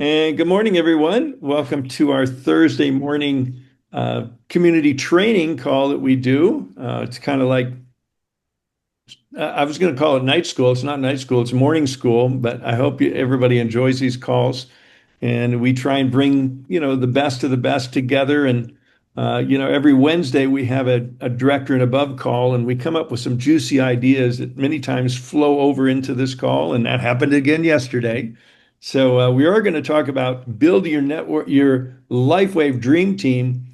And good morning, everyone. Welcome to our Thursday morning community training call that we do. It's kind of like, I was going to call it night school. It's not night school, it's morning school, but I hope everybody enjoys these calls. And we try and bring, the best of the best together. And, every Wednesday we have a director and above call, and we come up with some juicy ideas that many times flow over into this call. And that happened again yesterday. So we are going to talk about building your network, your LifeWave dream team.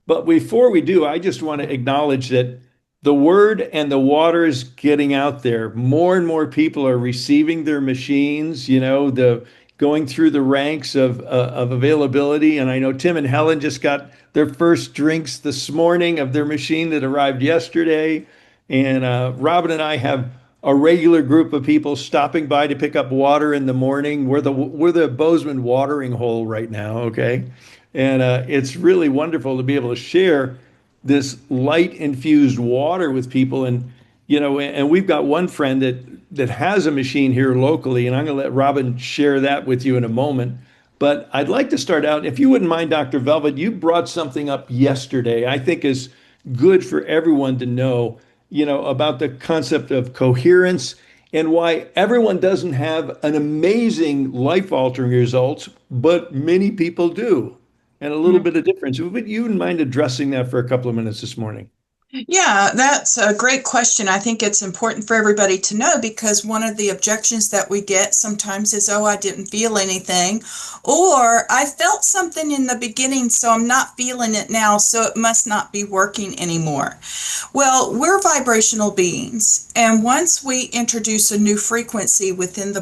But before we do, I just want to acknowledge that the word and the water is getting out there. More and more people are receiving their machines, the going through the ranks of availability. And I know Tim and Helen just got their first drinks this morning of their machine that arrived yesterday. And Robin and I have a regular group of people stopping by to pick up water in the morning. We're the Bozeman watering hole right now, okay? And it's really wonderful to be able to share this light infused water with people. And we've got one friend that has a machine here locally, and I'm going to let Robin share that with you in a moment. But I'd like to start out, if you wouldn't mind, Dr. Velvet, you brought something up yesterday I think is good for everyone to know, about the concept of coherence and why everyone doesn't have an amazing life altering results, but many people do, and a little bit of difference. Would you mind addressing that for a couple of minutes this morning? Yeah, that's a great question. I think it's important for everybody to know because one of the objections that we get sometimes is, oh, I didn't feel anything, or I felt something in the beginning, so I'm not feeling it now, so it must not be working anymore. Well, we're vibrational beings, and once we introduce a new frequency within the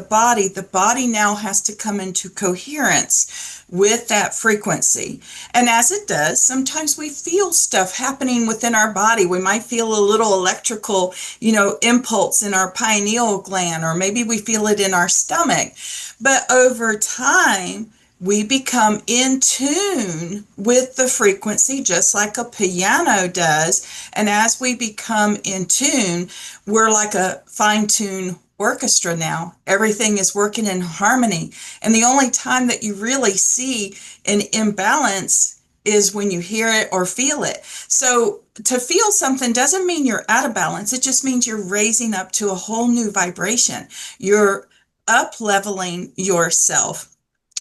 body now has to come into coherence with that frequency. And as it does, sometimes we feel stuff happening within our body. We might feel a little electrical, impulse in our pineal gland, or maybe we feel it in our stomach. But over time, we become in tune with the frequency, just like a piano does. And as we become in tune, we're like a fine-tuned orchestra now. Everything is working in harmony. And the only time that you really see an imbalance is when you hear it or feel it. So to feel something doesn't mean you're out of balance. It just means you're raising up to a whole new vibration. You're up leveling yourself.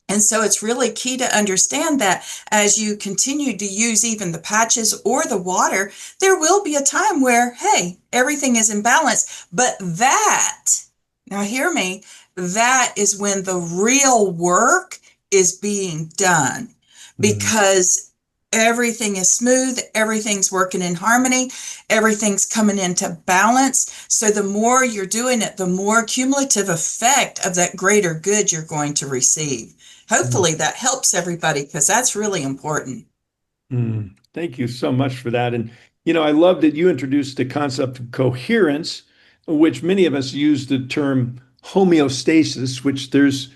And so it's really key to understand that as you continue to use even the patches or the water, there will be a time where, hey, everything is in balance. But now hear me, that is when the real work is being done because everything is smooth, everything's working in harmony, everything's coming into balance. So the more you're doing it, the more cumulative effect of that greater good you're going to receive. Hopefully that helps everybody because that's really important. Thank you so much for that. And, I love that you introduced the concept of coherence, which many of us use the term homeostasis, which there's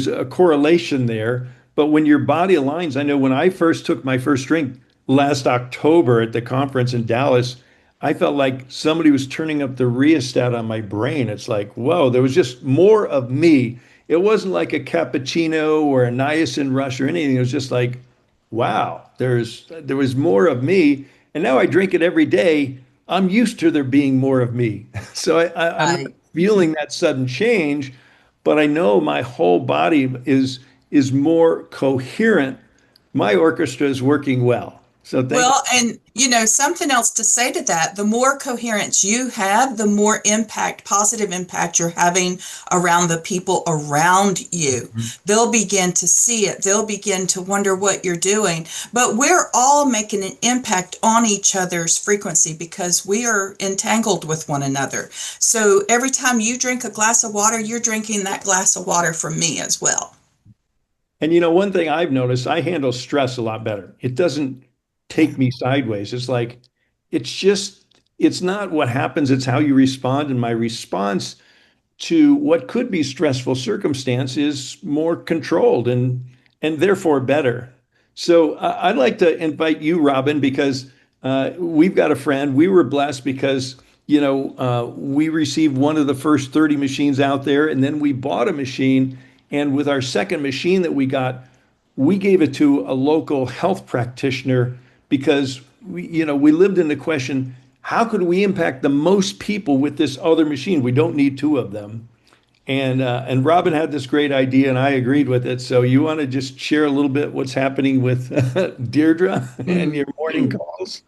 a correlation there. But when your body aligns, I know when I first took my first drink last October at the conference in Dallas, I felt like somebody was turning up the rheostat on my brain. It's like, whoa, there was just more of me. It wasn't like a cappuccino or a niacin rush or anything. It was just like, wow, there was more of me. And now I drink it every day. I'm used to there being more of me. So I'm not Right. feeling that sudden change, but I know my whole body is more coherent. My orchestra is working well. So thank you. Well, and something else to say to that, the more coherence you have, the more impact, positive impact you're having around the people around you. They'll begin to see it. They'll begin to wonder what you're doing. But we're all making an impact on each other's frequency because we are entangled with one another. So every time you drink a glass of water, you're drinking that glass of water from me as well. And one thing I've noticed, I handle stress a lot better. It doesn't take me sideways. It's like, it's not what happens, it's how you respond. And my response to what could be stressful circumstance is more controlled and therefore better. So I'd like to invite you, Robin, because we've got a friend. We were blessed because we received one of the first 30 machines out there, and then we bought a machine. And with our second machine that we got, we gave it to a local health practitioner because we lived in the question, how could we impact the most people with this other machine? We don't need two of them. And Robin had this great idea, and I agreed with it. So you want to just share a little bit what's happening with Deirdre and Mm. your morning calls?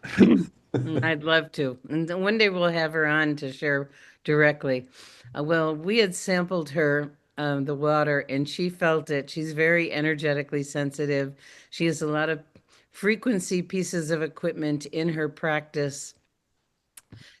I'd love to. And then one day we'll have her on to share directly. Well, we had sampled her the water and she felt it. She's very energetically sensitive. She has a lot of frequency pieces of equipment in her practice.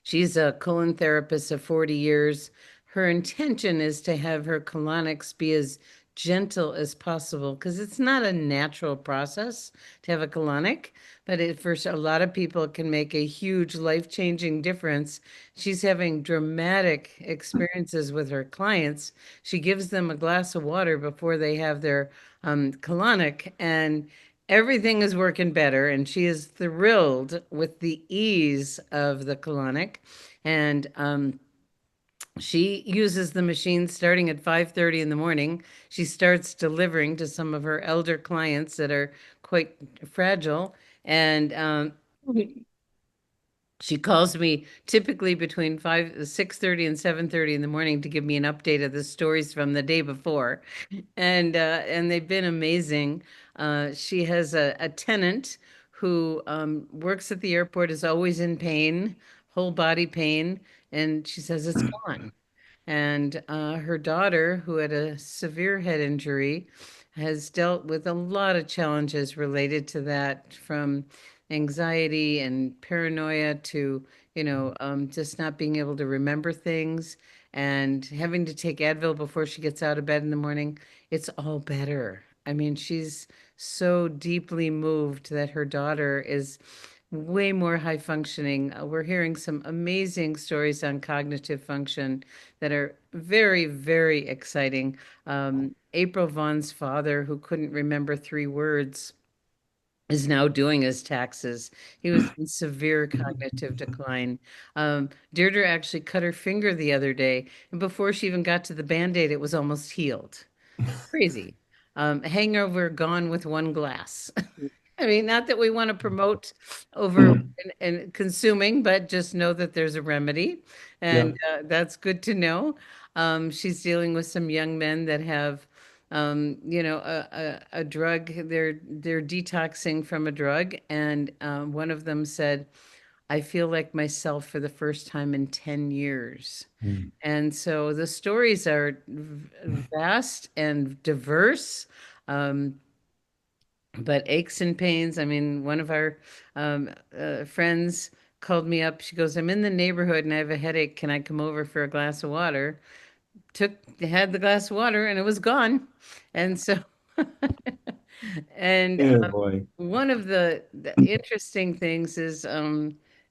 She's a colon therapist of 40 years. Her intention is to have her colonics be as gentle as possible because it's not a natural process to have a colonic, but for a lot of people, it can make a huge life-changing difference. She's having dramatic experiences with her clients. She gives them a glass of water before they have their colonic, and everything is working better, and she is thrilled with the ease of the colonic. And she uses the machine starting at 5:30 in the morning. She starts delivering to some of her elder clients that are quite fragile. And she calls me typically between 6:30 and 7:30 in the morning to give me an update of the stories from the day before. And they've been amazing. She has a tenant who works at the airport, is always in pain, whole body pain, and she says it's gone. And her daughter, who had a severe head injury, has dealt with a lot of challenges related to that, from anxiety and paranoia to, just not being able to remember things and having to take Advil before she gets out of bed in the morning. It's all better. I mean, she's so deeply moved that her daughter is way more high functioning. We're hearing some amazing stories on cognitive function that are very, very exciting. April Vaughn's father, who couldn't remember 3 words, is now doing his taxes. He was in severe cognitive decline. Deirdre actually cut her finger the other day, and before she even got to the Band-Aid, it was almost healed. Crazy. Hangover gone with one glass. I mean, not that we want to promote over and consuming, but just know that there's a remedy, Yeah. and that's good to know. She's dealing with some young men that have, a drug. They're detoxing from a drug, and one of them said, "I feel like myself for the first time in 10 years." Mm. And so the stories are vast and diverse. Um, but aches and pains. I mean, one of our friends called me up. She goes, "I'm in the neighborhood and I have a headache. Can I come over for a glass of water?" Had the glass of water and it was gone. And so, and Yeah, boy. one of the interesting things is,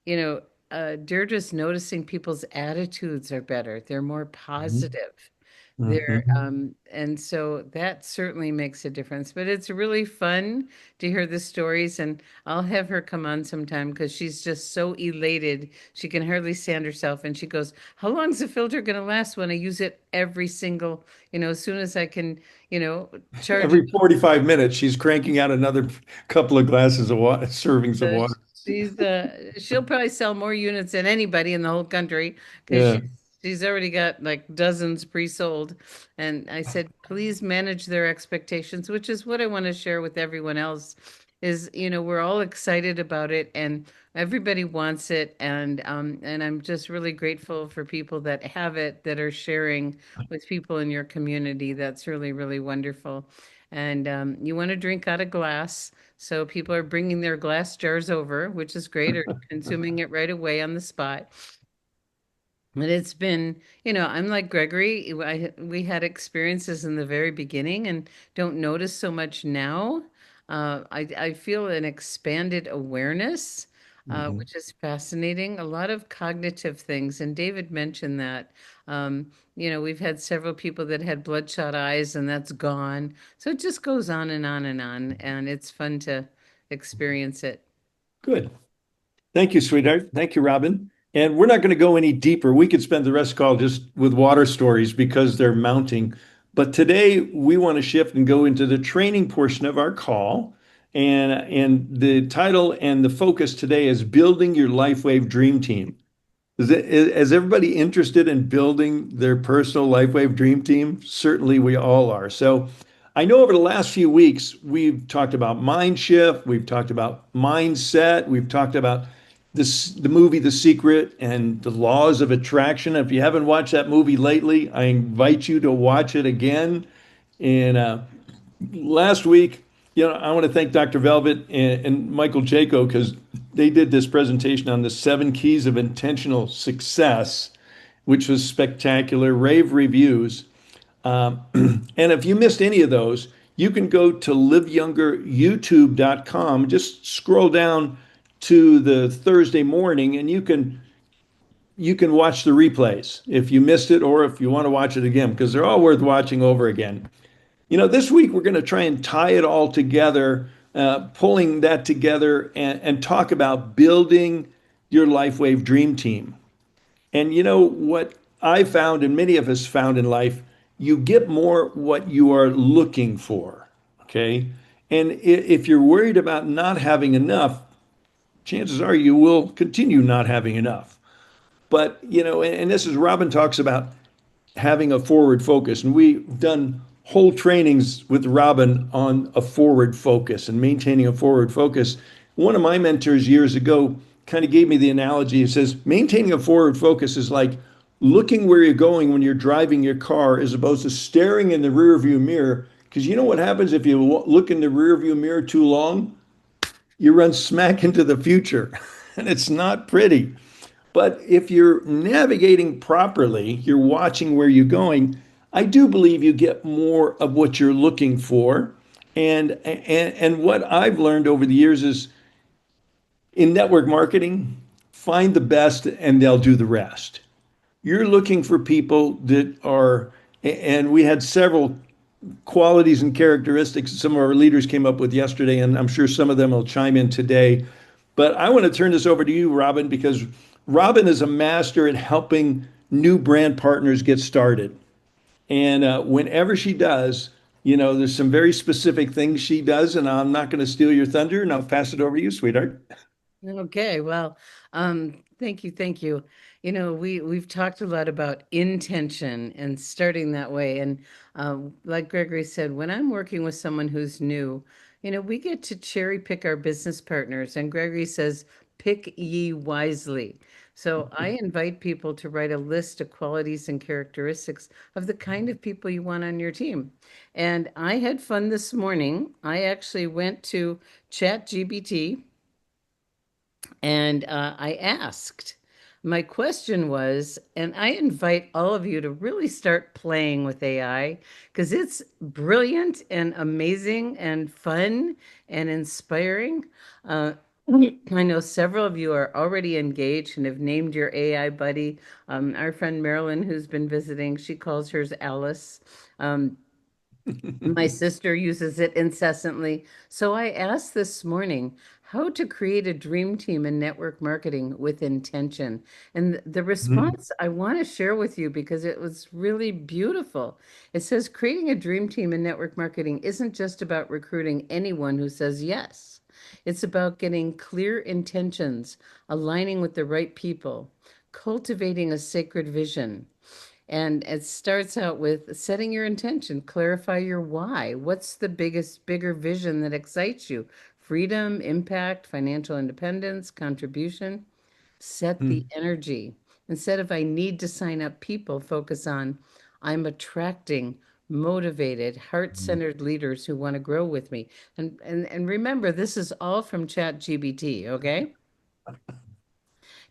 Deirdre's noticing people's attitudes are better. They're more Mhm. positive. There, Mhm. and so that certainly makes a difference. But it's really fun to hear the stories, and I'll have her come on sometime because she's just so elated. She can hardly stand herself, and she goes, "How long's the filter going to last when I use it every single, as soon as I can, charge it?" Every 45 minutes, she's cranking out another couple of glasses of water, servings of Uh, water. she'll probably sell more units than anybody in the whole country because Yeah. she's already got like dozens pre-sold. And I said, please manage their expectations, which is what I want to share with everyone else. Is, we're all excited about it and everybody wants it, and I'm just really grateful for people that have it, that are sharing with people in your community. That's really, really wonderful. And you want to drink out of glass. So people are bringing their glass jars over, which is great, or consuming it right away on the spot. But it's been, I'm like Gregory. We had experiences in the very beginning and don't notice so much now. I feel an expanded awareness, Mhm. which is fascinating. A lot of cognitive things, and David mentioned that. We've had several people that had bloodshot eyes, and that's gone. So it just goes on and on and on, and it's fun to experience it. Good. Thank you, sweetheart. Thank you, Robin. And we're not going to go any deeper. We could spend the rest of the call just with water stories because they're mounting. But today we want to shift and go into the training portion of our call. And the title and the focus today is building your LifeWave Dream Team. Is everybody interested in building their personal LifeWave Dream Team? Certainly we all are. So I know over the last few weeks, we've talked about mind shift, we've talked about mindset, we've talked about the movie The Secret and the laws of attraction. If you haven't watched that movie lately, I invite you to watch it again. And last week, I want to thank Dr. Velvet and Michael Jaco because they did this presentation on the 7 keys of intentional success, which was spectacular, rave reviews. And if you missed any of those, you can go to liveyoungeryoutube.com, just scroll down to the Thursday morning and you can watch the replays if you missed it or if you want to watch it again because they're all worth watching over again. This week we're going to try and tie it all together, pulling that together and talk about building your LifeWave Dream Team. And what I found, and many of us found in life, you get more what you are looking for. Okay. And if you're worried about not having enough, chances are you will continue not having enough. But, and this is Robin talks about having a forward focus. And we've done whole trainings with Robin on a forward focus and maintaining a forward focus. One of my mentors years ago kind of gave me the analogy. He says, maintaining a forward focus is like looking where you're going when you're driving your car as opposed to staring in the rearview mirror. Because you know what happens if you look in the rearview mirror too long? You run smack into the future, and it's not pretty. But if you're navigating properly, you're watching where you're going, I do believe you get more of what you're looking for. And what I've learned over the years is in network marketing, find the best and they'll do the rest. You're looking for people that are, and we had several qualities and characteristics some of our leaders came up with yesterday, and I'm sure some of them will chime in today. But I want to turn this over to you, Robin, because Robin is a master at helping new brand partners get started. And whenever she does, there's some very specific things she does, and I'm not going to steal your thunder, and I'll pass it over to you, sweetheart. Okay, well, thank you, thank you. We've talked a lot about intention and starting that way, and like Gregory said, when I'm working with someone who's new, we get to cherry pick our business partners, and Gregory says, "Pick ye wisely." So I invite people to write a list of qualities and characteristics of the kind of people you want on your team. And I had fun this morning. I actually went to ChatGPT and I asked. My question was, and I invite all of you to really start playing with AI because it's brilliant and amazing and fun and inspiring. Uh, I know several of you are already engaged and have named your AI buddy. Our friend Marilyn, who's been visiting, she calls hers Alice. My sister uses it incessantly. So I asked this morning how to create a dream team in network marketing with intention. And the response I want to share with you because it was really beautiful. It says creating a dream team in network marketing isn't just about recruiting anyone who says yes. It's about getting clear intentions, aligning with the right people, cultivating a sacred vision. And it starts out with setting your intention, clarify your why. What's the bigger vision that excites you? Freedom, impact, financial independence, contribution. Set the energy. Instead of I need to sign up people, focus on I'm attracting motivated, heart-centered leaders who want to grow with me. And remember, this is all from ChatGPT, okay?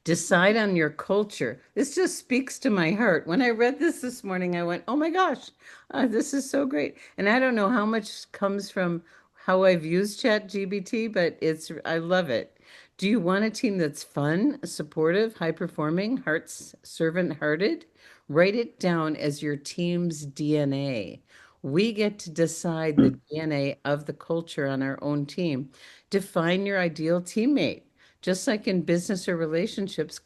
Decide on your culture. This just speaks to my heart. When I read this morning, I went, oh my gosh, this is so great. And I don't know how much comes from how I've used ChatGPT, but I love it. Do you want a team that's fun, supportive, high performing, hearts servant hearted? Write it down as your team's DNA. We get to decide the DNA of the culture on our own team. Define your ideal teammate. Just like in business or relationships,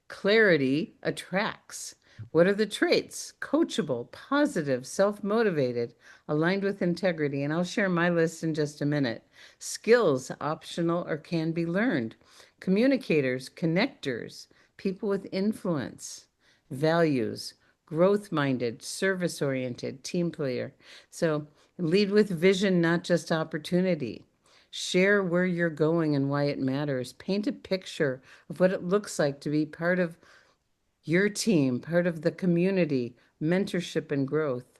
clarity attracts. What are the traits? Coachable, positive, self motivated, aligned with integrity. And I'll share my list in just a minute. Skills, optional or can be learned. Communicators, connectors, people with influence. Values, growth minded, service oriented, team player. So lead with vision, not just opportunity. Share where you're going and why it matters. Paint a picture of what it looks like to be part of your team, part of the community, mentorship and growth.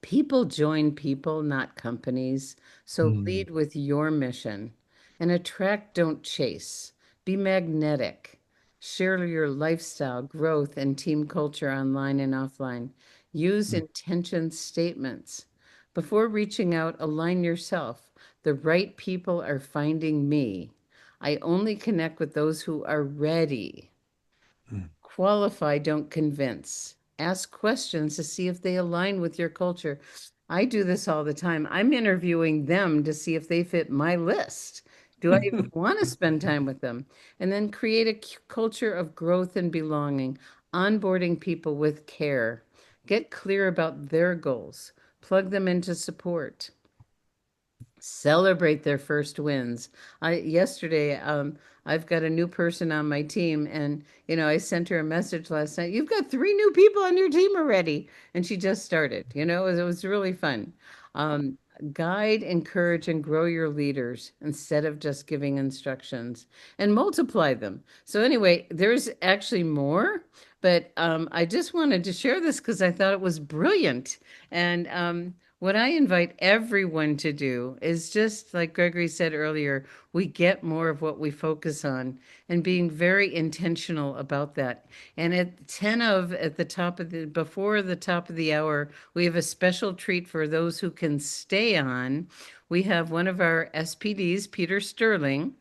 People join people, not companies. So Mm, lead with your mission and attract, don't chase. Be magnetic. Share your lifestyle, growth, and team culture online and offline. Use mm, intention statements. Before reaching out, align yourself. The right people are finding me. I only connect with those who are ready. mm. Qualify, don't convince. Ask questions to see if they align with your culture. I do this all the time. I'm interviewing them to see if they fit my list. Do I even want to spend time with them? And then create a culture of growth and belonging, onboarding people with care. Get clear about their goals, plug them into support. Celebrate their first wins. I've got a new person on my team, and I sent her a message last night. You've got three new people on your team already, and she just started. It was really fun. Um, Guide, encourage, and grow your leaders instead of just giving instructions, and multiply them. So anyway, there's actually more, but I just wanted to share this because I thought it was brilliant, and what I invite everyone to do is just like Gregory said earlier, we get more of what we focus on and being very intentional about that. And at the top of before the top of the hour, we have a special treat for those who can stay on. We have one of our SPDs, Peter Sterling,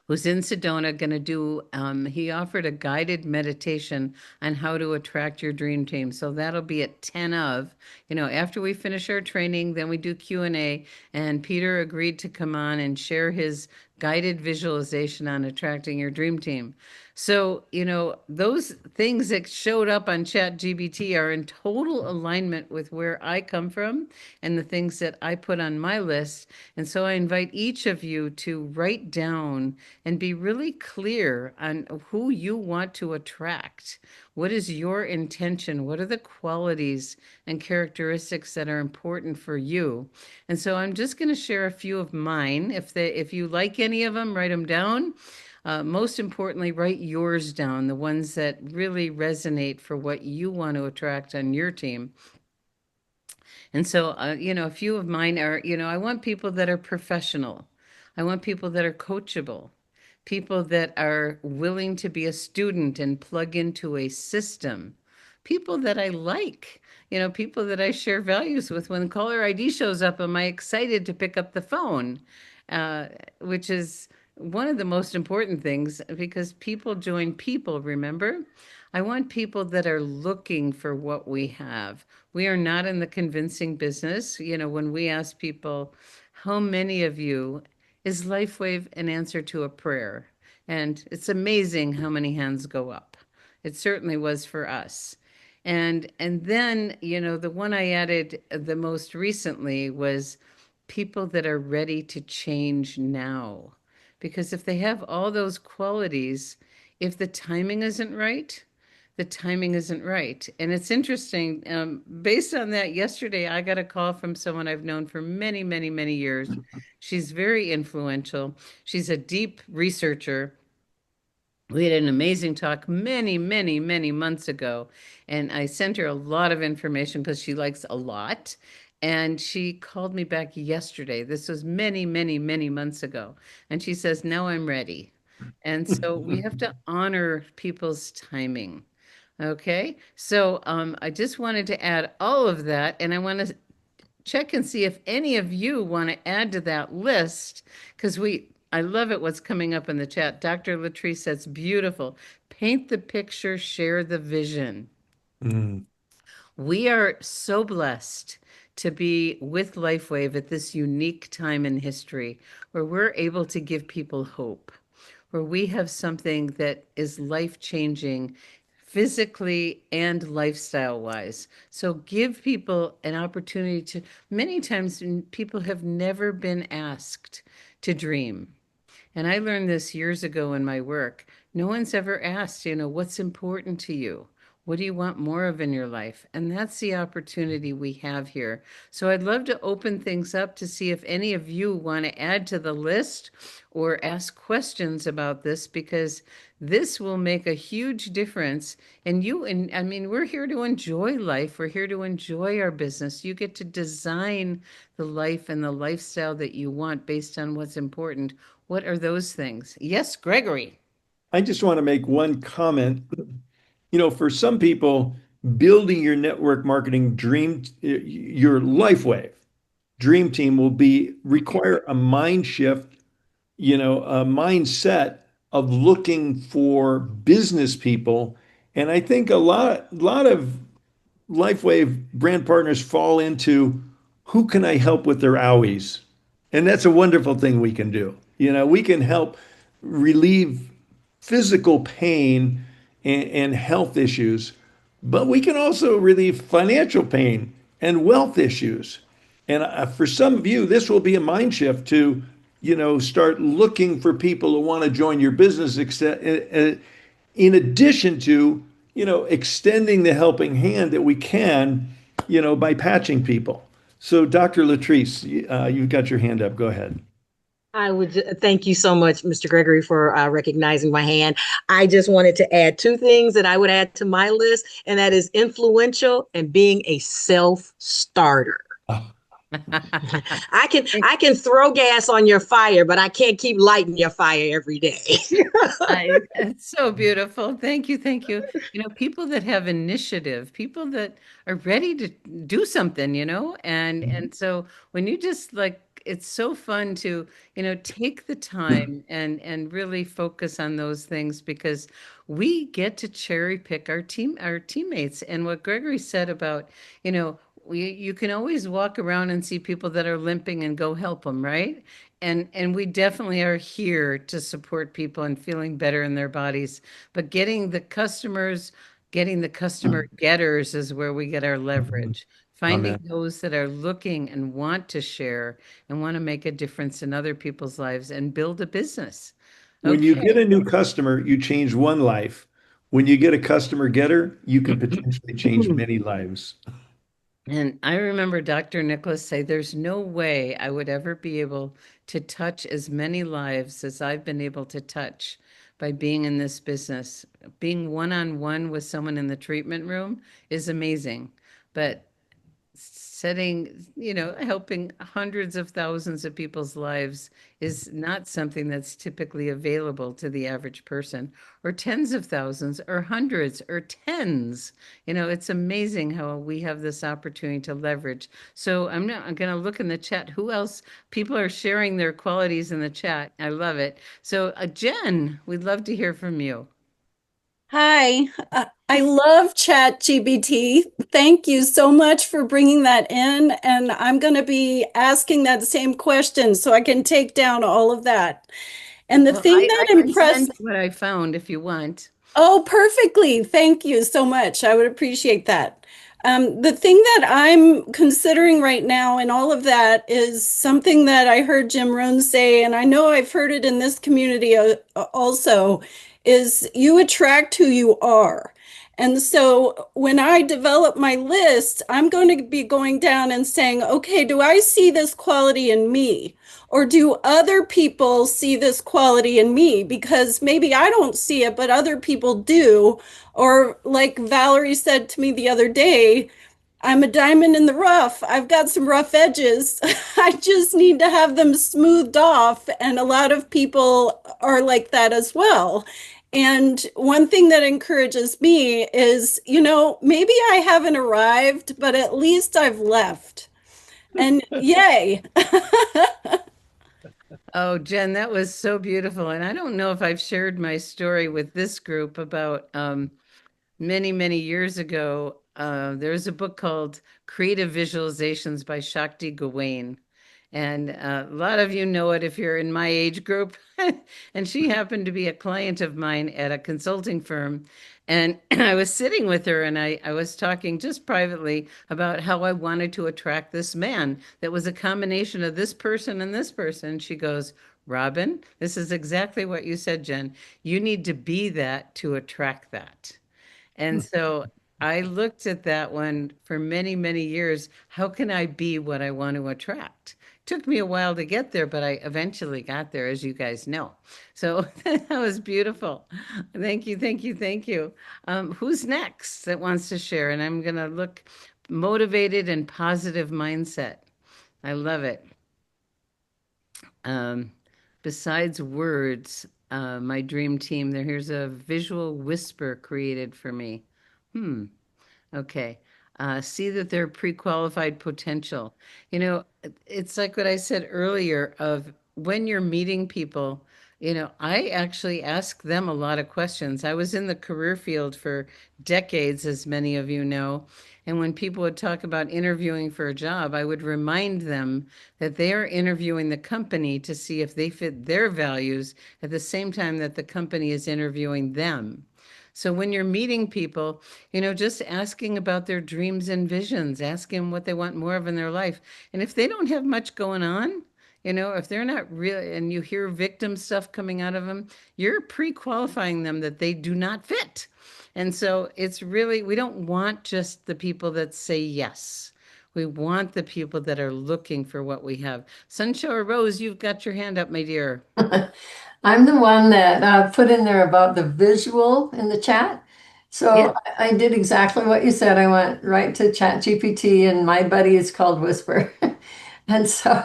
who's in Sedona, going to do, he offered a guided meditation on how to attract your dream team. So that'll be at 10 of, after we finish our training, then we do Q&A, and Peter agreed to come on and share his guided visualization on attracting your dream team. So, those things that showed up on ChatGPT are in total alignment with where I come from and the things that I put on my list. And so I invite each of you to write down and be really clear on who you want to attract. What is your intention? What are the qualities and characteristics that are important for you? And so I'm just going to share a few of mine. If you like any of them, write them down. Most importantly, write yours down, the ones that really resonate for what you want to attract on your team. And so, a few of mine are, I want people that are professional. I want people that are coachable, people that are willing to be a student and plug into a system, people that I like, people that I share values with. When caller ID shows up, am I excited to pick up the phone? Uh, which is one of the most important things because people join people, remember? I want people that are looking for what we have. We are not in the convincing business. When we ask people, how many of you is LifeWave an answer to a prayer? And it's amazing how many hands go up. It certainly was for us. And then, the one I added the most recently was people that are ready to change now. Because if they have all those qualities, if the timing isn't right, the timing isn't right. And it's interesting. Based on that, yesterday I got a call from someone I've known for many, many, many years. She's very influential. She's a deep researcher. We had an amazing talk many, many, many months ago, and I sent her a lot of information because she likes a lot. And she called me back yesterday. This was many, many, many months ago. And she says, now I'm ready. And so we have to honor people's timing. Okay. So I just wanted to add all of that. And I want to check and see if any of you want to add to that list because I love it what's coming up in the chat. Dr. Latrice says beautiful. Paint the picture, share the vision. Mm, We are so blessed to be with LifeWave at this unique time in history where we're able to give people hope. where we have something that is life changing physically and lifestyle wise. So give people an opportunity to, many times people have never been asked to dream. And I learned this years ago in my work. No one's ever asked, what's important to you? What do you want more of in your life? And that's the opportunity we have here. So I'd love to open things up to see if any of you want to add to the list or ask questions about this, because this will make a huge difference. And I mean, we're here to enjoy life. We're here to enjoy our business. You get to design the life and the lifestyle that you want based on what's important. What are those things? Yes, Gregory. I just want to make one comment. For some people, building your network marketing your LifeWave dream team will be require a mind shift, a mindset of looking for business people. And I think a lot of LifeWave brand partners fall into who can I help with their owies? And that's a wonderful thing we can do. We can help relieve physical pain and health issues, but we can also relieve financial pain and wealth issues. And for some of you, this will be a mind shift to, start looking for people who want to join your business, in addition to, extending the helping hand that we can, by patching people. So, Dr. Latrice, you've got your hand up. Go ahead. Thank you so much, Mr. Gregory, for recognizing my hand. I just wanted to add two things that I would add to my list, and that is influential and being a self-starter. I can throw gas on your fire, but I can't keep lighting your fire every day. It's so beautiful. Thank you. Thank you. People that have initiative, people that are ready to do something, and so when you just like, it's so fun to, take the time and really focus on those things, because we get to cherry pick our teammates. And what Gregory said about, you can always walk around and see people that are limping and go help them, right? And we definitely are here to support people and feeling better in their bodies. But getting the customer getters is where we get our leverage. Finding Amen. those that are looking and want to share and want to make a difference in other people's lives and build a business. When you get Okay. a new customer, you change one life. When you get a customer getter, you can potentially change many lives. And I remember Dr. Nicholas say, there's no way I would ever be able to touch as many lives as I've been able to touch by being in this business. Being one on one with someone in the treatment room is amazing. But helping hundreds of thousands of people's lives is not something that's typically available to the average person, or tens of thousands, or hundreds, or tens. It's amazing how we have this opportunity to leverage. So I'm going to look in the chat. Who else? People are sharing their qualities in the chat. I love it. So, Jen, we'd love to hear from you. Hi, I love ChatGPT. Thank you so much for bringing that in. And I'm going to be asking that same question so I can take down all of that. And the Well, thing I that can send impressed, you what I found if you want. oh, perfectly. Thank you so much. I would appreciate that. The thing that I'm considering right now and all of that is something that I heard Jim Rohn say, and I know I've heard it in this community also, is you attract who you are. And so when I develop my list, I'm going to be going down and saying, okay, do I see this quality in me? Or do other people see this quality in me? Because maybe I don't see it, but other people do. Or, like Valerie said to me the other day, I'm a diamond in the rough. I've got some rough edges. I just need to have them smoothed off. And a lot of people are like that as well. And one thing that encourages me is, maybe I haven't arrived, but at least I've left. And yay. Oh, Jen, that was so beautiful. And I don't know if I've shared my story with this group about many, many years ago. There's a book called Creative Visualizations by Shakti Gawain. And a lot of you know it if you're in my age group. And she happened to be a client of mine at a consulting firm. And I was sitting with her and I was talking just privately about how I wanted to attract this man that was a combination of this person and this person. She goes, Robin, this is exactly what you said, Jen. You need to be that to attract that. And so I looked at that one for many, many years. How can I be what I want to attract? Took me a while to get there, but I eventually got there, as you guys know. So that was beautiful. Thank you, thank you, thank you. Who's next that wants to share? And I'm going to look motivated and positive mindset. I love it. Um, Besides words, my dream team, here's a visual whisper created for me. Hmm. Okay. See that they're pre-qualified potential. It's like what I said earlier of when you're meeting people, I actually ask them a lot of questions. I was in the career field for decades, as many of you know. And when people would talk about interviewing for a job, I would remind them that they are interviewing the company to see if they fit their values at the same time that the company is interviewing them. So when you're meeting people, just asking about their dreams and visions, asking them what they want more of in their life. And if they don't have much going on, if they're not real and you hear victim stuff coming out of them, you're pre-qualifying them that they do not fit. And so it's really, we don't want just the people that say yes. We want the people that are looking for what we have. Sunshine Rose, you've got your hand up, my dear. I'm the one that put in there about the visual in the chat. Yeah. So I did exactly what you said. I went right to Chat GPT, and my buddy is called Whisper. And so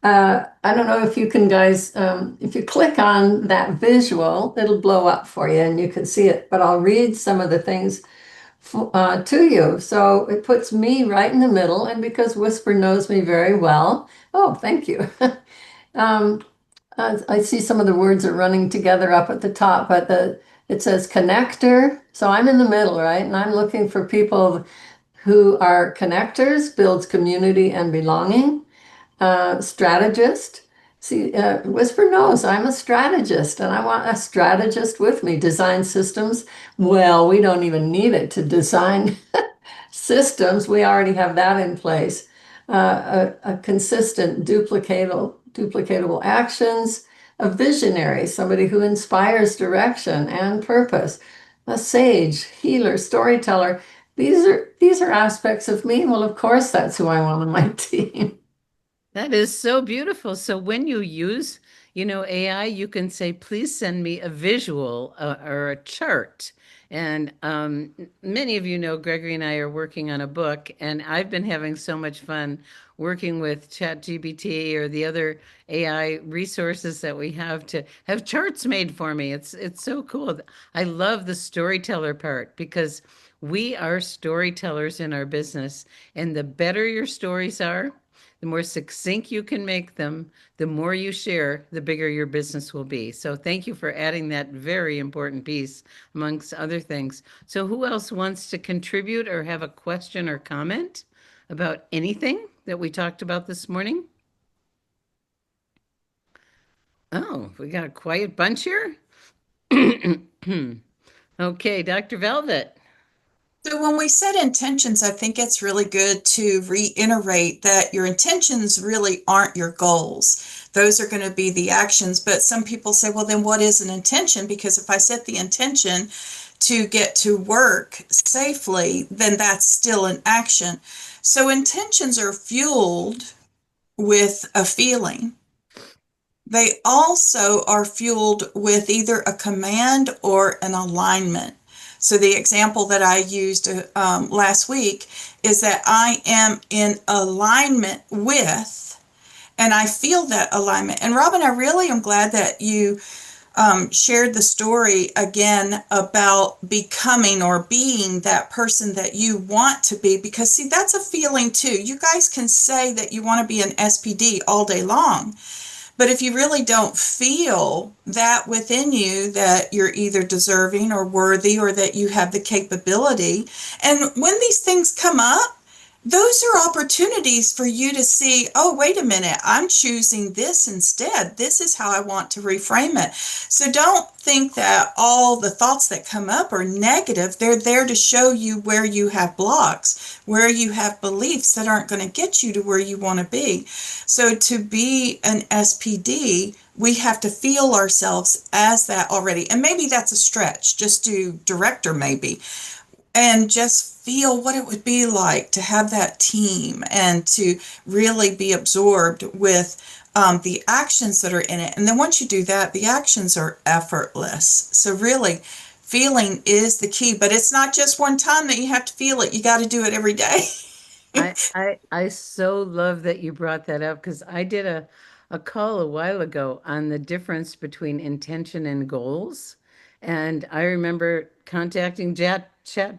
I don't know if you can, guys, if you click on that visual, it'll blow up for you and you can see it. But I'll read some of the things to you. So it puts me right in the middle. And because Whisper knows me very well, oh, thank you. Um, I see some of the words are running together up at the top, but it says connector. So I'm in the middle, right? And I'm looking for people who are connectors, builds community and belonging. Strategist. See, Whisper knows I'm a strategist and I want a strategist with me. Design systems. Well, we don't even need it to design systems. We already have that in place. A consistent duplicatable actions, a visionary, somebody who inspires direction and purpose, a sage, healer, storyteller. These are aspects of me. Well, of course, that's who I want on my team. That is so beautiful. So when you use, AI, you can say, please send me a visual or a chart. And many of you know Gregory and I are working on a book, and I've been having so much fun working with ChatGPT or the other AI resources that we have to have charts made for me. It's so cool. I love the storyteller part because we are storytellers in our business, and the better your stories are, the more succinct you can make them, the more you share, the bigger your business will be. So thank you for adding that very important piece amongst other things. So who else wants to contribute or have a question or comment about anything that we talked about this morning? Oh, we got a quiet bunch here. Okay, Dr. Velvet. So when we set intentions, I think it's really good to reiterate that your intentions really aren't your goals. Those are going to be the actions. But some people say, well, then what is an intention? Because if I set the intention to get to work safely, then that's still an action. So intentions are fueled with a feeling. They also are fueled with either a command or an alignment. So the example that I used last week is that I am in alignment with, and I feel that alignment. And Robin, I really am glad that you shared the story again about becoming or being that person that you want to be, because see, that's a feeling too. You guys can say that you want to be an SPD all day long, but if you really don't feel that within you, that you're either deserving or worthy or that you have the capability, and when these things come up, those are opportunities for you to see, oh, wait a minute, I'm choosing this instead. This is how I want to reframe it. So don't think that all the thoughts that come up are negative. They're there to show you where you have blocks, where you have beliefs that aren't going to get you to where you want to be. So to be an SPD, we have to feel ourselves as that already. And maybe that's a stretch, just do director maybe, and just feel what it would be like to have that team and to really be absorbed with the actions that are in it. And then once you do that, the actions are effortless. So really, feeling is the key, but it's not just one time that you have to feel it. You got to do it every day. I so love that you brought that up because I did a call a while ago on the difference between intention and goals. And I remember contacting Chat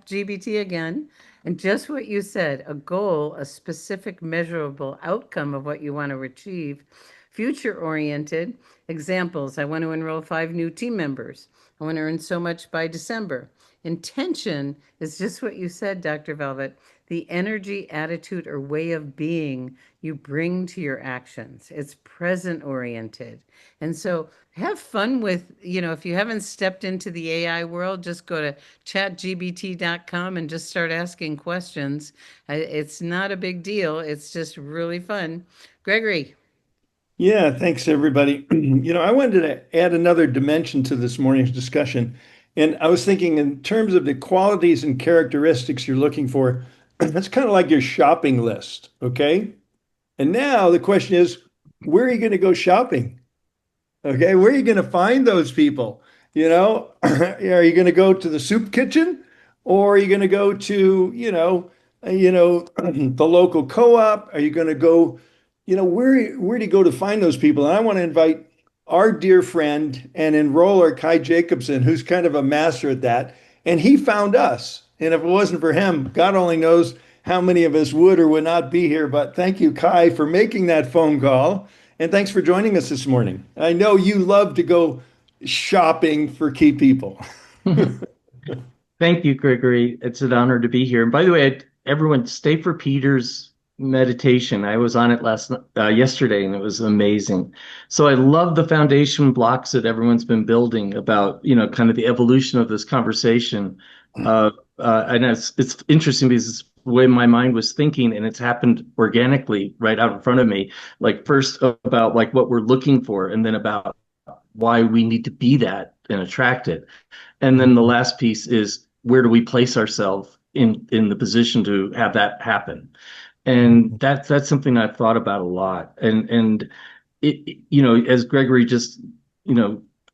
GBT again, and just what you said, a goal, a specific measurable outcome of what you want to achieve, future oriented examples. I want to enroll 5 new team members. I want to earn so much by December. Intention is just what you said, Dr. Velvet, the energy, attitude, or way of being you bring to your actions. It's present oriented. And so have fun with, if you haven't stepped into the AI world, just go to chatgbt.com and just start asking questions. It's not a big deal, it's just really fun. Gregory. Yeah, thanks everybody. I wanted to add another dimension to this morning's discussion. And I was thinking in terms of the qualities and characteristics you're looking for, that's kind of like your shopping list, okay? And now the question is, where are you going to go shopping? Okay, where are you going to find those people? Are you going to go to the soup kitchen, or are you going to go to, the local co-op? Are you going to go, where do you go to find those people? And I want to invite our dear friend and enroller, Kai Jacobson, who's kind of a master at that. And he found us. And if it wasn't for him, God only knows how many of us would or would not be here. But thank you, Kai, for making that phone call. And thanks for joining us this morning. I know you love to go shopping for key people. Thank you, Gregory. It's an honor to be here. And by the way, everyone, stay for Peter's meditation. I was on it yesterday, and it was amazing. So I love the foundation blocks that everyone's been building about, kind of the evolution of this conversation. And it's interesting because it's the way my mind was thinking, and it's happened organically right out in front of me. Like first about like what we're looking for, and then about why we need to be that and attract it. And then the last piece is where do we place ourselves in the position to have that happen? And that's something I've thought about a lot. And as Gregory just,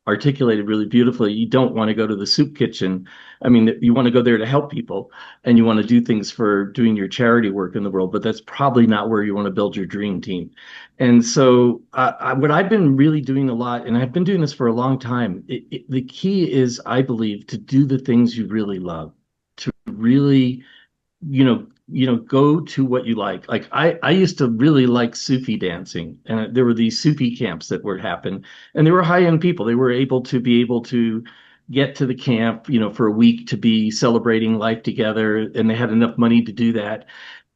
articulated really beautifully, you don't want to go to the soup kitchen. I mean, you want to go there to help people, and you want to do things for doing your charity work in the world, but that's probably not where you want to build your dream team. And so what I've been really doing a lot, and I've been doing this for a long time, the key is, I believe, to do the things you really love, to really, go to what you like. Like I used to really like Sufi dancing, and there were these Sufi camps that would happen, and they were high-end people. They were able to get to the camp, for a week to be celebrating life together, and they had enough money to do that.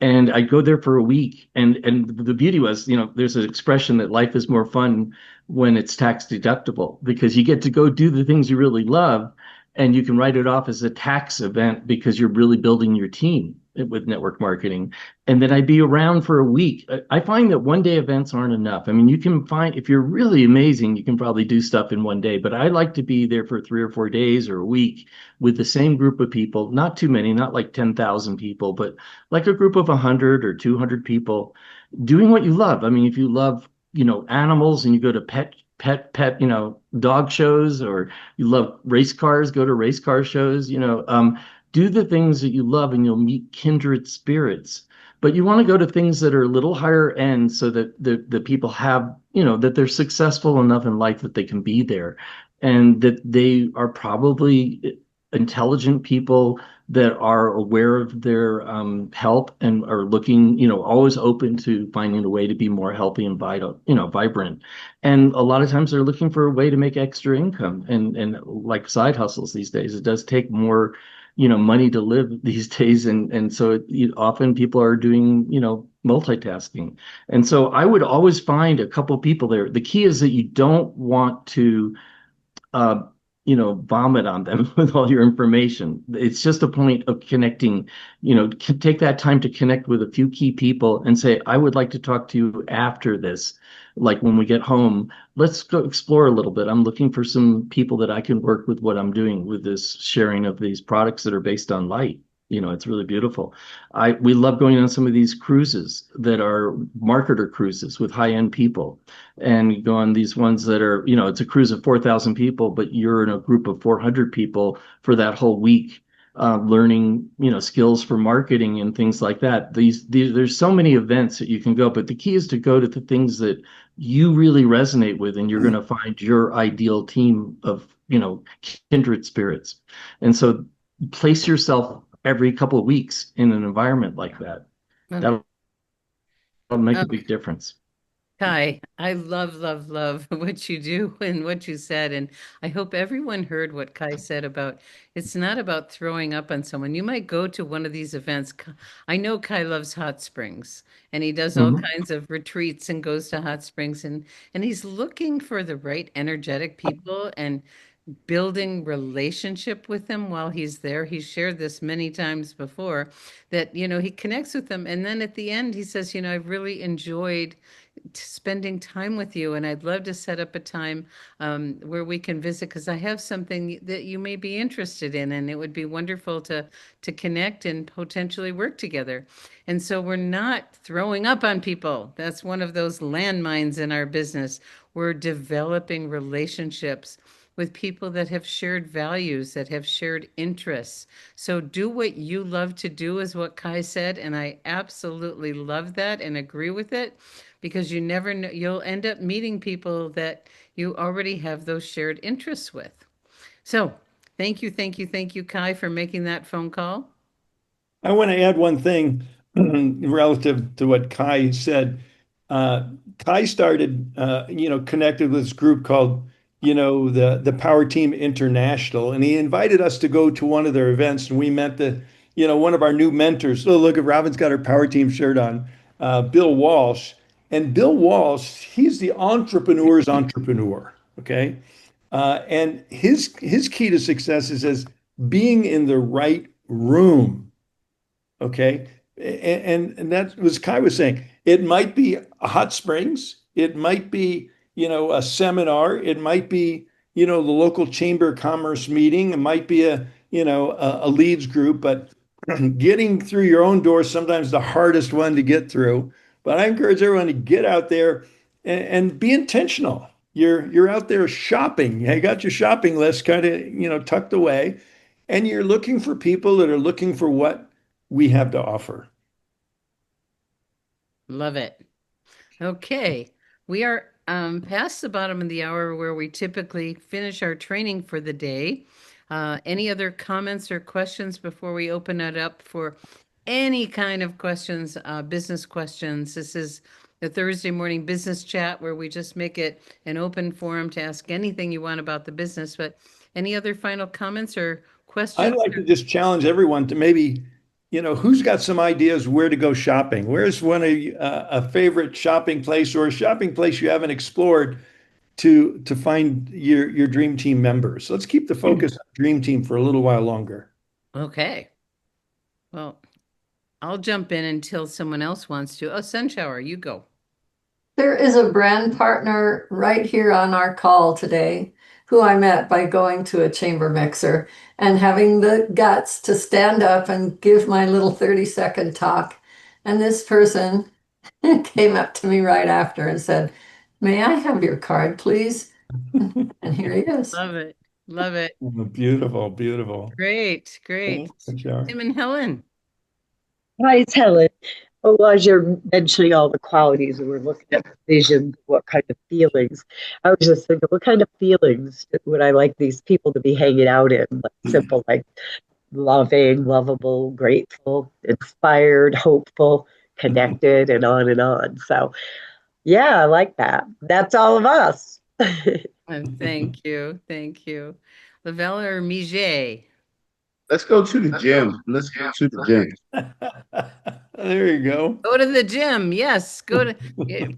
And I'd go there for a week, and the beauty was, there's an expression that life is more fun when it's tax deductible, because you get to go do the things you really love, and you can write it off as a tax event because you're really building your team with network marketing. And then I'd be around for a week. I find that one day events aren't enough. I mean, you can find, if you're really amazing, you can probably do stuff in one day, but I like to be there for 3 or 4 days or a week with the same group of people, not too many, not like 10,000 people, but like a group of 100 or 200 people doing what you love. I mean, if you love, animals, and you go to pet, dog shows, or you love race cars, go to race car shows, do the things that you love, and you'll meet kindred spirits. But you want to go to things that are a little higher end, so that the people have, that they're successful enough in life that they can be there, and that they are probably intelligent people that are aware of their health, and are looking, always open to finding a way to be more healthy and vital, vibrant. And a lot of times they're looking for a way to make extra income, and like side hustles these days. It does take more money to live these days. And so often people are doing, multitasking. And so I would always find a couple people there. The key is that you don't want to uh, vomit on them with all your information. It's just a point of connecting, take that time to connect with a few key people and say, I would like to talk to you after this. Like when we get home, let's go explore a little bit. I'm looking for some people that I can work with what I'm doing with this sharing of these products that are based on light. It's really beautiful. We love going on some of these cruises that are marketer cruises with high-end people, and you go on these ones that are, it's a cruise of 4,000 people, but you're in a group of 400 people for that whole week, learning, skills for marketing and things like that. There's so many events that you can go, but the key is to go to the things that you really resonate with, and you're going to find your ideal team of, kindred spirits. And so place yourself every couple of weeks in an environment like that. That'll make a big difference. Kai, I love, love, love what you do and what you said. And I hope everyone heard what Kai said about it's not about throwing up on someone. You might go to one of these events. I know Kai loves hot springs and he does all Mhm. kinds of retreats and goes to hot springs and he's looking for the right energetic people and building relationship with them while he's there. He's shared this many times before that, he connects with them. And then at the end, he says, I've really enjoyed spending time with you, and I'd love to set up a time where we can visit because I have something that you may be interested in, and it would be wonderful to connect and potentially work together. And so we're not throwing up on people. That's one of those landmines in our business. We're developing relationships with people that have shared values, that have shared interests. So do what you love to do, is what Kai said, and I absolutely love that and agree with it because you never know, you'll end up meeting people that you already have those shared interests with. So thank you, thank you, thank you, Kai, for making that phone call. I want to add one thing relative to what Kai said. Uh, Kai started, connected with this group called, the Power Team International, and he invited us to go to one of their events, and we met one of our new mentors. Oh, look, Robin's got her Power Team shirt on, Bill Walsh, and Bill Walsh, he's the entrepreneur's entrepreneur. Okay, and his key to success is as being in the right room. Okay. And that was Kai was saying. It might be a hot springs. It might be, a seminar. It might be, the local chamber of commerce meeting. It might be a leads group, but getting through your own door is sometimes the hardest one to get through. But I encourage everyone to get out there and be intentional. You're out there shopping. You got your shopping list kind of, tucked away, and you're looking for people that are looking for what we have to offer. Love it. Okay, we are past the bottom of the hour where we typically finish our training for the day. Any other comments or questions before we open it up for any kind of questions, business questions? This is the Thursday morning business chat where we just make it an open forum to ask anything you want about the business. But any other final comments or I'd questions? like to just challenge everyone to maybe, who's got some ideas where to go shopping? Where's a favorite shopping place or a shopping place you haven't explored to find your dream team members? Let's keep the focus on dream team for a little while longer. Okay. Well, I'll jump in until someone else wants to. Oh, Sunshower, you go. There is a brand partner right here on our call today who I met by going to a chamber mixer and having the guts to stand up and give my little 30-second talk. And this person came up to me right after and said, "May I have your card, please?" And here he is. Love it. Love it. Oh, beautiful, beautiful. Great, great. Sure. Tim and Helen. Hi, it's Helen. Well, as you're mentioning all the qualities, and we're looking at the vision, what kind of feelings, I was just thinking, what kind of feelings would I like these people to be hanging out in? Like simple, like loving, lovable, grateful, inspired, hopeful, connected, and on and on. So, yeah, I like that. That's all of us. Thank you. Thank you. Lavelle or Mijet? Let's go to the gym. Let's go to the gym. There you go. Go to the gym. Yes, go to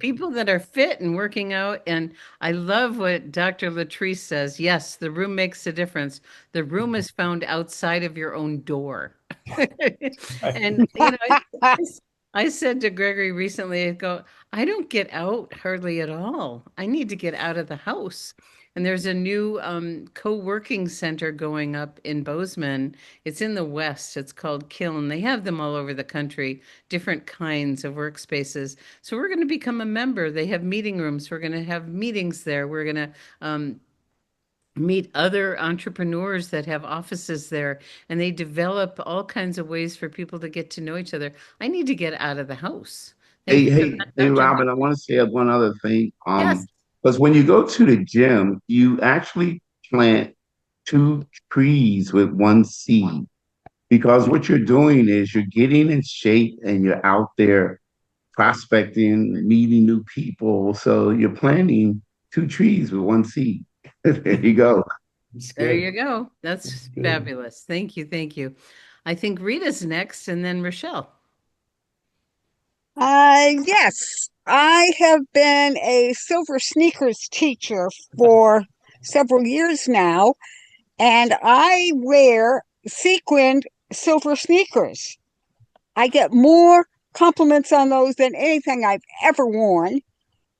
people that are fit and working out. And I love what Dr. Latrice says. Yes, the room makes a difference. The room is found outside of your own door. And I said to Gregory recently, I don't get out hardly at all. I need to get out of the house. And there's a new co-working center going up in Bozeman. It's in the West. It's called Kiln. They have them all over the country, different kinds of workspaces. So we're going to become a member. They have meeting rooms. We're going to have meetings there. We're going to meet other entrepreneurs that have offices there, and they develop all kinds of ways for people to get to know each other. I need to get out of the house. Thank Hey, you for hey, that, hey, Dr. Robin, I want to say one other thing. Yes. Because when you go to the gym, you actually plant two trees with one seed. Because what you're doing is you're getting in shape and you're out there prospecting, meeting new people. So you're planting two trees with one seed. There you go. There you go. That's Good. fabulous. Thank you. Thank you. I think Rita's next and then Rochelle. Yes, I have been a silver sneakers teacher for several years now, and I wear sequined silver sneakers. I get more compliments on those than anything I've ever worn.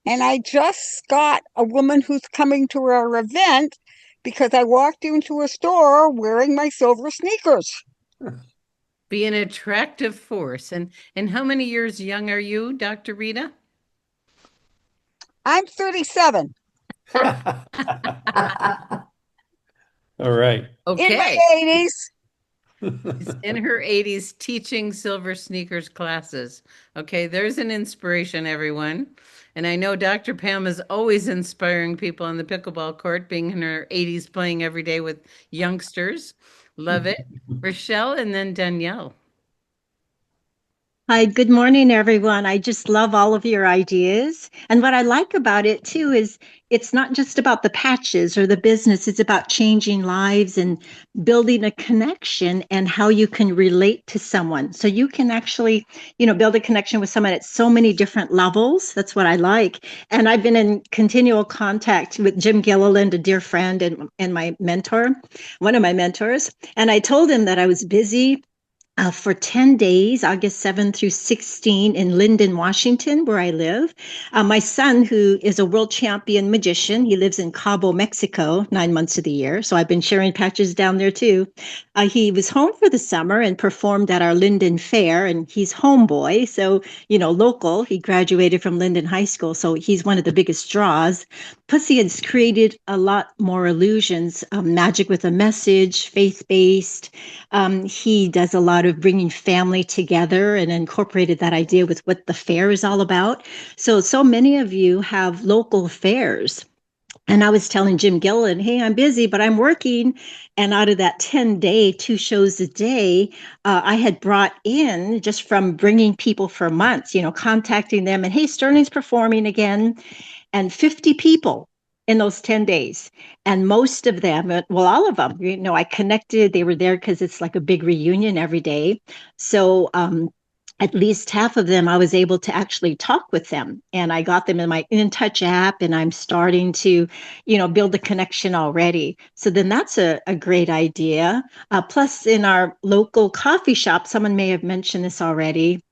And I just got a woman who's coming to our event because I walked into a store wearing my silver sneakers. Be an attractive force. And how many years young are you, Dr. Rita? I'm 37. All right. In my Okay. 80s. She's in her 80s teaching silver sneakers classes. Okay, there's an inspiration, everyone. And I know Dr. Pam is always inspiring people on the pickleball court, being in her 80s playing every day with youngsters. Love it. Rochelle and then Danielle. Hi, good morning, everyone. I just love all of your ideas. And what I like about it too is it's not just about the patches or the business, it's about changing lives and building a connection and how you can relate to someone. So you can actually, build a connection with someone at so many different levels. That's what I like. And I've been in continual contact with Jim Gilliland, a dear friend and my mentor, one of my mentors. And I told him that I was busy for 10 days, August 7 through 16 in Linden, Washington, where I live. My son, who is a world champion magician, he lives in Cabo, Mexico, 9 months of the year. So I've been sharing patches down there too. He was home for the summer and performed at our Linden Fair, and he's homeboy. So, local. He graduated from Linden High School. So he's one of the biggest draws. Plus, he has created a lot more illusions, magic with a message, faith-based. He does a lot of bringing family together and incorporated that idea with what the fair is all about. So many of you have local fairs. And I was telling Jim Gillen, hey, I'm busy, but I'm working. And out of that 10-day, 2 shows a day, I had brought in just from bringing people for months, contacting them and, hey, Sterling's performing again. And 50 people in those 10 days. And most of them, well, all of them, I connected, they were there because it's like a big reunion every day. So at least half of them, I was able to actually talk with them. And I got them in my In Touch app, and I'm starting to, build a connection already. So then that's a great idea. Plus, in our local coffee shop, someone may have mentioned this already,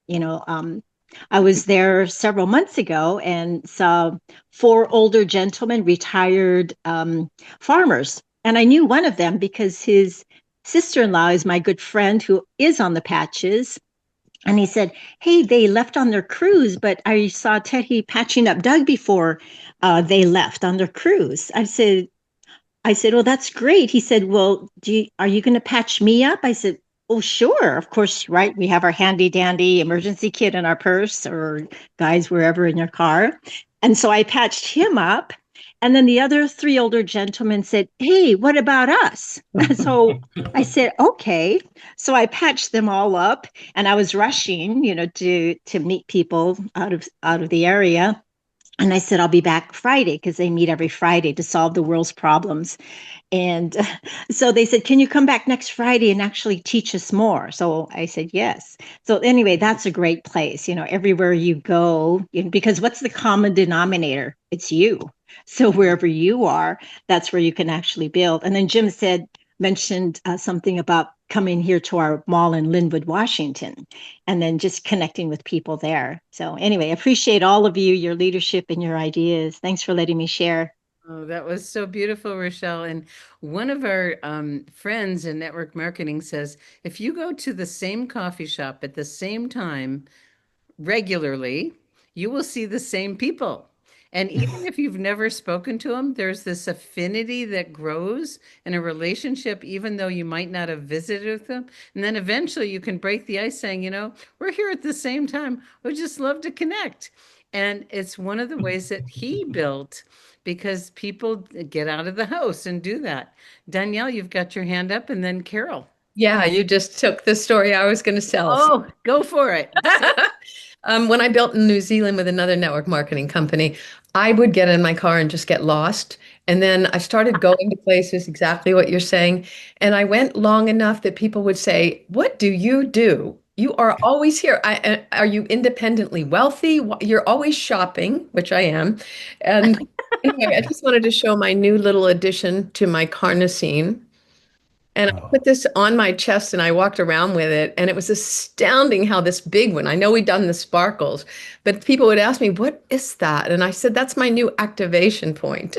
I was there several months ago and saw 4 older gentlemen, retired farmers. And I knew one of them because his sister-in-law is my good friend who is on the patches. And he said, hey, they left on their cruise, but I saw Teddy patching up Doug before they left on their cruise. I said, well, that's great. He said, well, are you going to patch me up? I said, oh, sure. Of course, right. We have our handy dandy emergency kit in our purse, or guys, wherever in your car. And so I patched him up. And then the other 3 older gentlemen said, hey, what about us? So I said, okay. So I patched them all up, and I was rushing, to meet people out of the area. And I said, I'll be back Friday because they meet every Friday to solve the world's problems. And so they said, can you come back next Friday and actually teach us more? So I said, yes. So anyway, that's a great place, everywhere you go, because what's the common denominator? It's you. So wherever you are, that's where you can actually build. And then Jim mentioned something about coming here to our mall in Linwood, Washington, and then just connecting with people there. So anyway, appreciate all of you, your leadership and your ideas. Thanks for letting me share. Oh, that was so beautiful, Rochelle. And one of our friends in network marketing says if you go to the same coffee shop at the same time regularly, you will see the same people. And even if you've never spoken to them, there's this affinity that grows in a relationship, even though you might not have visited with them. And then eventually you can break the ice saying, we're here at the same time. We'd just love to connect. And it's one of the ways that he built because people get out of the house and do that. Danielle, you've got your hand up, and then Carol. Yeah, you just took the story I was going to tell. Oh, go for it. When I built in New Zealand with another network marketing company, I would get in my car and just get lost. And then I started going to places, exactly what you're saying. And I went long enough that people would say, what do you do? You are always here. Are you independently wealthy? You're always shopping, which I am. And anyway, I just wanted to show my new little addition to my carnosine. And I put this on my chest and I walked around with it. And it was astounding how this big one, I know we've done the sparkles, but people would ask me, what is that? And I said, that's my new activation point.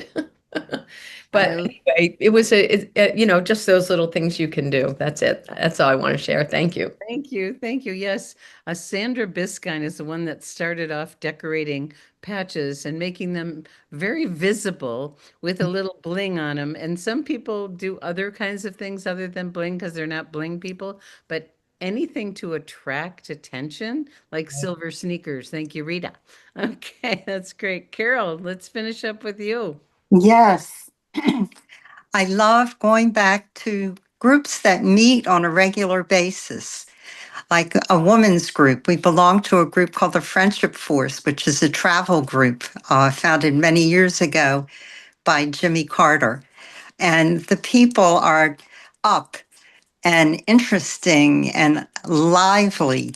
But anyway, it was just those little things you can do. That's it. That's all I want to share. Thank you. Thank you. Thank you. Yes. Sandra Biskine is the one that started off decorating patches and making them very visible with a little bling on them. And some people do other kinds of things other than bling because they're not bling people, but anything to attract attention, like silver sneakers. Thank you, Rita. Okay, that's great. Carol, let's finish up with you. Yes. I love going back to groups that meet on a regular basis, like a women's group. We belong to a group called the Friendship Force, which is a travel group founded many years ago by Jimmy Carter. And the people are up and interesting and lively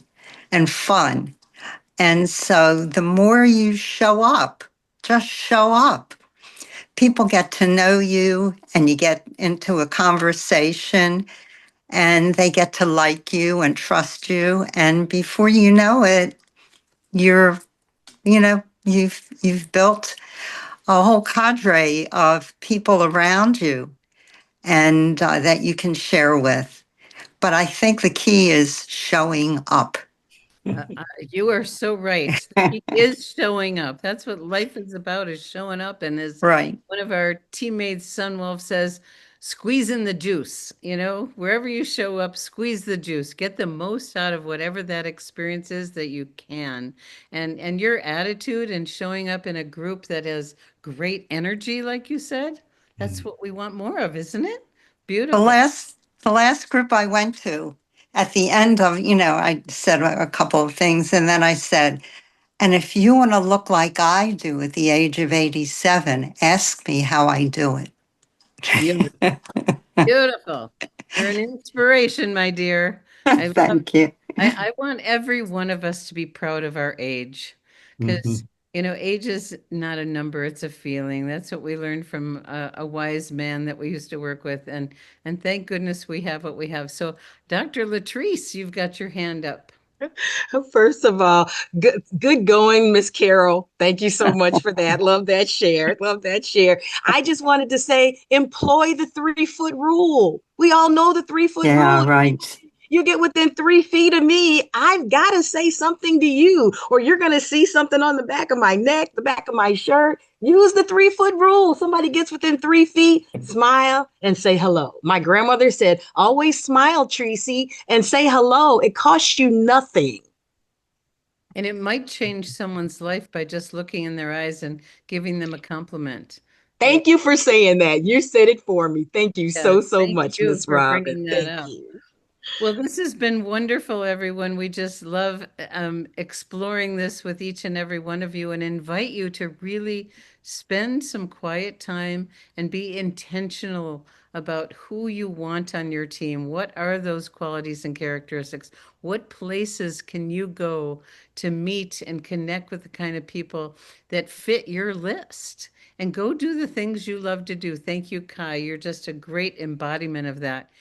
and fun. And so the more you show up, just show up, people get to know you and you get into a conversation and they get to like you and trust you. And before you know it, you've built a whole cadre of people around you and that you can share with. But I think the key is showing up. You are so right. He is showing up. That's what life is about, is showing up. And as Right. one of our teammates, Sunwolf, says, squeezing the juice, wherever you show up, squeeze the juice, get the most out of whatever that experience is that you can. And your attitude and showing up in a group that has great energy, like you said, that's what we want more of, isn't it? Beautiful. The last group I went to, at the end of, I said a couple of things, and then I said, and if you want to look like I do at the age of 87, ask me how I do it. Beautiful. Beautiful. You're an inspiration, my dear. Thank you. I want every one of us to be proud of our age because, age is not a number, it's a feeling. That's what we learned from a wise man that we used to work with. And thank goodness we have what we have. So, Dr. Latrice, you've got your hand up. First of all, good going, Miss Carol. Thank you so much for that. Love that share. Love that share. I just wanted to say, employ the 3-foot rule. We all know the 3-foot rule. Yeah, right. You get within 3 feet of me, I've got to say something to you, or you're going to see something on the back of my neck, the back of my shirt. Use the 3-foot rule. Somebody gets within 3 feet, smile and say hello. My grandmother said, always smile, Tracy, and say hello. It costs you nothing. And it might change someone's life by just looking in their eyes and giving them a compliment. Thank you for saying that. You said it for me. Thank you so much, Miss Robin. Thank you. Well, this has been wonderful, everyone. We just love exploring this with each and every one of you and invite you to really spend some quiet time and be intentional about who you want on your team. What are those qualities and characteristics? What places can you go to meet and connect with the kind of people that fit your list? And go do the things you love to do. Thank you, Kai. You're just a great embodiment of that.